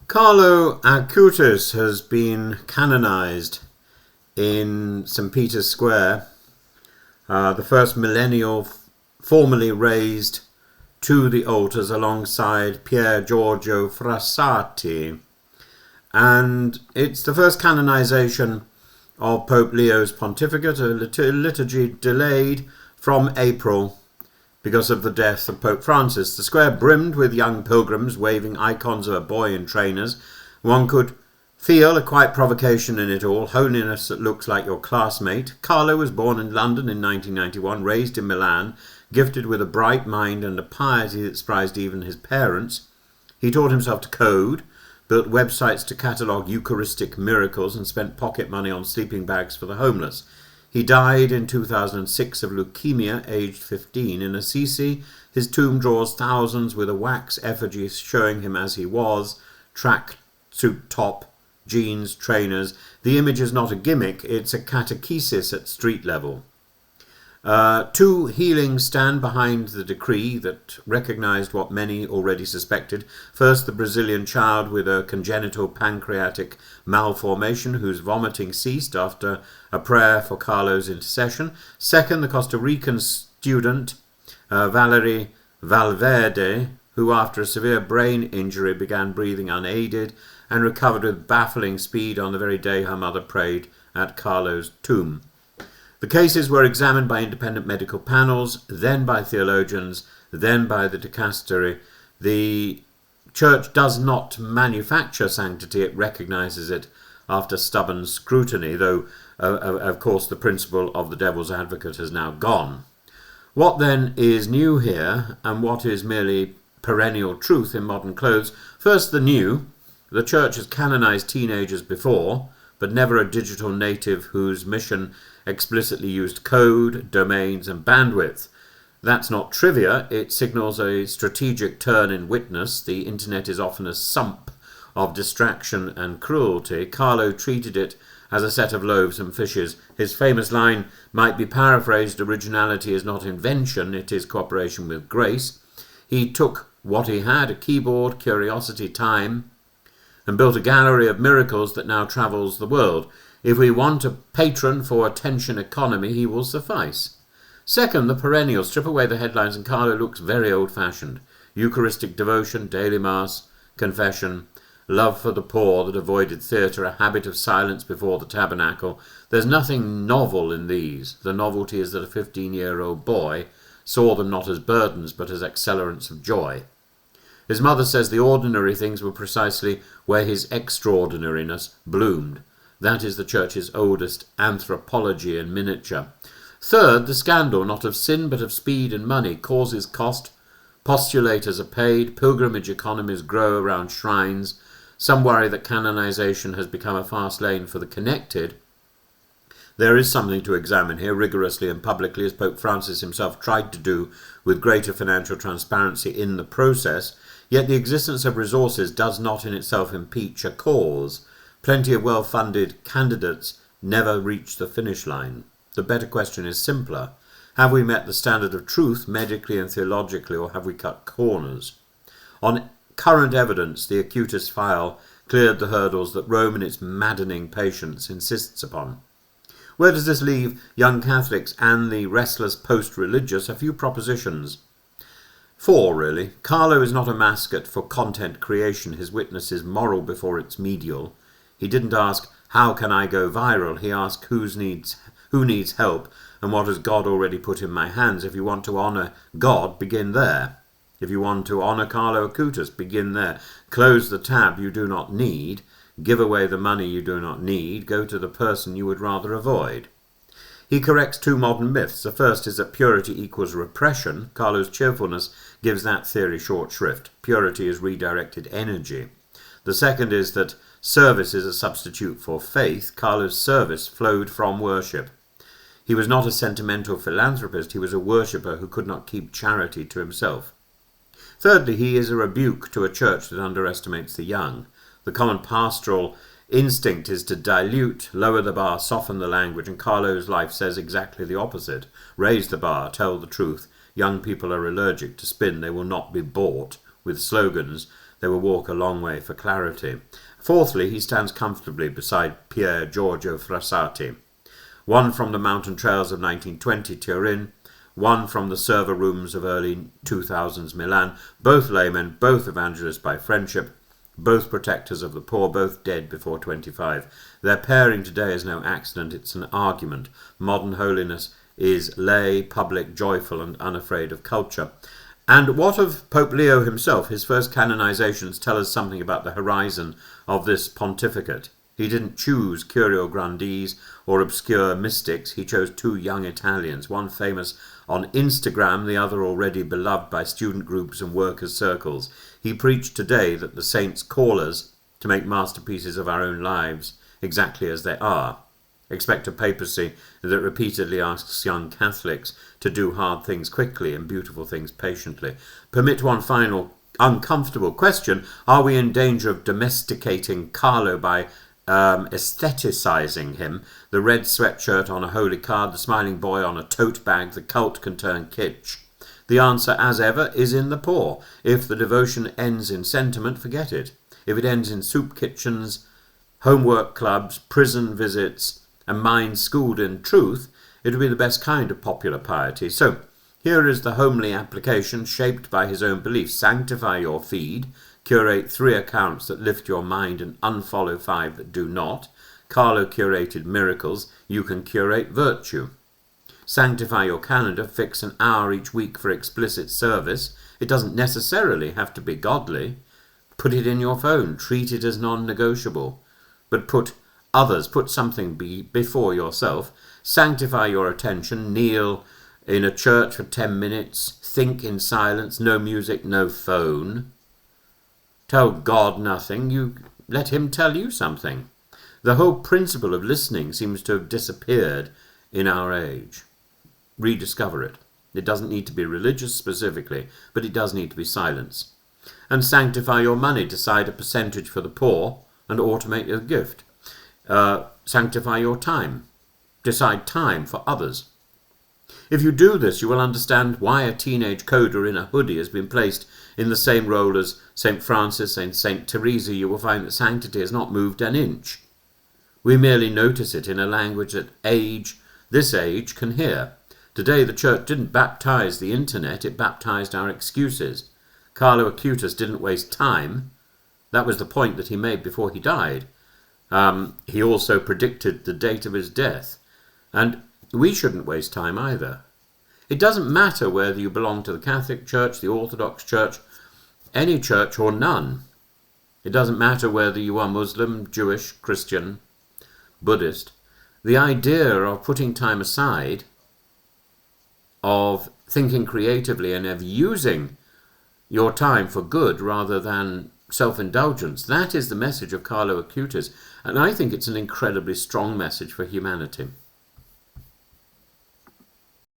Carlo Acutis has been canonized in St. Peter's Square, the first millennial formally raised to the altars alongside Pier Giorgio Frassati. And it's the first canonization of Pope Leo's pontificate, a liturgy delayed from April because of the death of Pope Francis. The square brimmed with young pilgrims waving icons of a boy in trainers. One could feel a quiet provocation in it all, holiness that looks like your classmate. Carlo was born in London in 1991, raised in Milan, gifted with a bright mind and a piety that surprised even his parents. He taught himself to code, built websites to catalogue Eucharistic miracles, and spent pocket money on sleeping bags for the homeless. He died in 2006 of leukemia, aged 15. In Assisi, his tomb draws thousands with a wax effigy showing him as he was, tracksuit top, jeans, trainers. The image is not a gimmick, it's a catechesis at street level. Two healings stand behind the decree that recognised what many already suspected. First, the Brazilian child with a congenital pancreatic malformation whose vomiting ceased after a prayer for Carlo's intercession. Second, the Costa Rican student Valerie Valverde, who after a severe brain injury began breathing unaided and recovered with baffling speed on the very day her mother prayed at Carlo's tomb. The cases were examined by independent medical panels, then by theologians, then by the dicastery. The Church does not manufacture sanctity, it recognises it after stubborn scrutiny, though, of course, the principle of the devil's advocate has now gone. What then is new here, and what is merely perennial truth in modern clothes? First, the new. The Church has canonised teenagers before, but never a digital native whose mission explicitly used code, domains and bandwidth. That's not trivia, it signals a strategic turn in witness. The internet is often a sump of distraction and cruelty. Carlo treated it as a set of loaves and fishes. His famous line might be paraphrased: originality is not invention, it is cooperation with grace. He took what he had, a keyboard, curiosity, time, and built a gallery of miracles that now travels the world. If we want a patron for attention economy, he will suffice. Second, the perennial. Strip away the headlines and Carlo looks very old-fashioned. Eucharistic devotion, daily mass, confession, love for the poor that avoided theatre, a habit of silence before the tabernacle. There's nothing novel in these. The novelty is that a 15-year-old boy saw them not as burdens but as accelerants of joy. His mother says the ordinary things were precisely where his extraordinariness bloomed. That is the Church's oldest anthropology in miniature. Third, the scandal, not of sin but of speed and money, causes cost. Postulators are paid, pilgrimage economies grow around shrines. Some worry that canonization has become a fast lane for the connected. There is something to examine here, rigorously and publicly, as Pope Francis himself tried to do, with greater financial transparency in the process. Yet the existence of resources does not in itself impeach a cause. Plenty of well-funded candidates never reach the finish line. The better question is simpler. Have we met the standard of truth medically and theologically, or have we cut corners? On current evidence, the Acutis file cleared the hurdles that Rome in its maddening patience insists upon. Where does this leave young Catholics and the restless post-religious? A few propositions. 4, really. Carlo is not a mascot for content creation. His witness is moral before it's medial. He didn't ask, how can I go viral? He asked, who needs help, and what has God already put in my hands? If you want to honour God, begin there. If you want to honour Carlo Acutis, begin there. Close the tab you do not need. Give away the money you do not need. Go to the person you would rather avoid. He corrects 2 modern myths. The first is that purity equals repression. Carlo's cheerfulness gives that theory short shrift. Purity is redirected energy. The second is that service is a substitute for faith. Carlo's service flowed from worship. He was not a sentimental philanthropist, he was a worshipper who could not keep charity to himself. Thirdly, he is a rebuke to a church that underestimates the young. The common pastoral instinct is to dilute, lower the bar, soften the language, and Carlo's life says exactly the opposite. Raise the bar, tell the truth. Young people are allergic to spin, they will not be bought with slogans. they will walk a long way for clarity. Fourthly, he stands comfortably beside Pier Giorgio Frassati, one from the mountain trails of 1920 Turin, one from the server rooms of early 2000s Milan, both laymen, both evangelists by friendship, both protectors of the poor, both dead before 25. Their pairing today is no accident, it's an argument. Modern holiness is lay, public, joyful and unafraid of culture. And what of Pope Leo himself? His first canonizations tell us something about the horizon of this pontificate. He didn't choose curio grandees or obscure mystics. He chose two young Italians, one famous on Instagram, the other already beloved by student groups and workers' circles. He preached today that the saints call us to make masterpieces of our own lives exactly as they are. Expect a papacy that repeatedly asks young Catholics to do hard things quickly and beautiful things patiently. Permit one final uncomfortable question. Are we in danger of domesticating Carlo by aestheticizing him? The red sweatshirt on a holy card, the smiling boy on a tote bag, the cult can turn kitsch. The answer, as ever, is in the poor. If the devotion ends in sentiment, forget it. If it ends in soup kitchens, homework clubs, prison visits, and minds schooled in truth, it would be the best kind of popular piety. So, here is the homely application shaped by his own beliefs. Sanctify your feed, curate 3 accounts that lift your mind and unfollow 5 that do not. Carlo curated miracles, you can curate virtue. Sanctify your calendar, fix an hour each week for explicit service. It doesn't necessarily have to be godly. Put it in your phone, treat it as non-negotiable. But put something before yourself. Sanctify your attention, kneel in a church for 10 minutes, think in silence, no music, no phone. Tell God nothing, you let him tell you something. The whole principle of listening seems to have disappeared in our age. Rediscover it. It doesn't need to be religious specifically, but it does need to be silence. And sanctify your money, decide a percentage for the poor and automate your gift. Sanctify your time. Decide time for others. If you do this, you will understand why a teenage coder in a hoodie has been placed in the same role as St. Francis and St. Teresa. You will find that sanctity has not moved an inch. We merely notice it in a language that this age can hear. Today the church didn't baptize the internet, it baptized our excuses. Carlo Acutis didn't waste time. That was the point that he made before he died. He also predicted the date of his death. And we shouldn't waste time either. It doesn't matter whether you belong to the Catholic Church, the Orthodox Church, any church or none. It doesn't matter whether you are Muslim, Jewish, Christian, Buddhist. The idea of putting time aside, of thinking creatively and of using your time for good rather than self-indulgence, that is the message of Carlo Acutis. And I think it's an incredibly strong message for humanity.